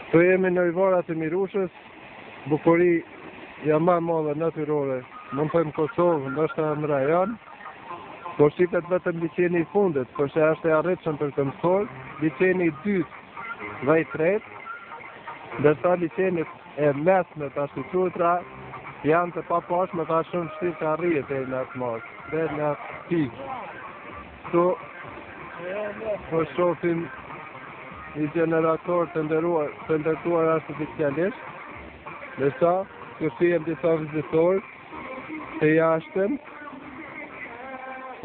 Këtu jemi në Ujvarat e Mirushës, bukuri ja më e madhe natyrore, mund thëmë Kosovë, ndoshta në rajon, por shqipet vetëm liçeni i fundit, por që është e arritshëm për të mësuar, liçeni i dytë dhe i tretë, ndërsa liçenit e mesme të ashtuqutra janë të papashme, ta shumë shtirë të arrijet e në atë marë, dhe në atë pikë. Këtu po shohim një generator të ndërtuar artificialisht, ndërsa këtu shihem disa vizitorë të jashtëm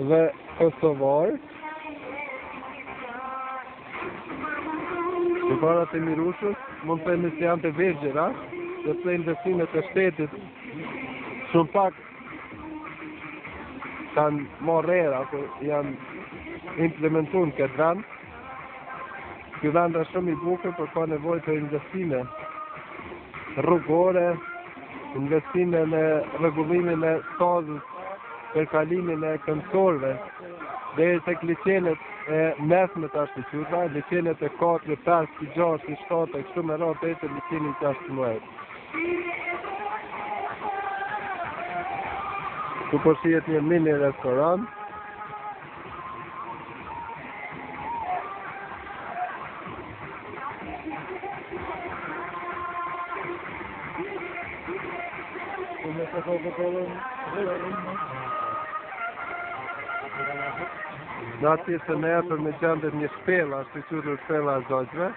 dhe kosovarë. Ujvarat e Mirushës mund të themi se janë të vegjëra, sepse investimet e shtetit shumë pak kanë marrë era, janë implementuar në këtë vend. Ky vend është shumë i bukur, por ka nevojë për investime rrugore, investime në rregullimin e stazës për kalimin e këmbësorëve, deri tek liçenet e mesme të ashtuqutra, liçenet e 4, 5, 6, 7, e kështu me radhë deri te liçeni i 16. Këtu po shihet një mini restoran. Në atje se ne për me gjendet një shpela, ashtu qutur shpela e zogjve.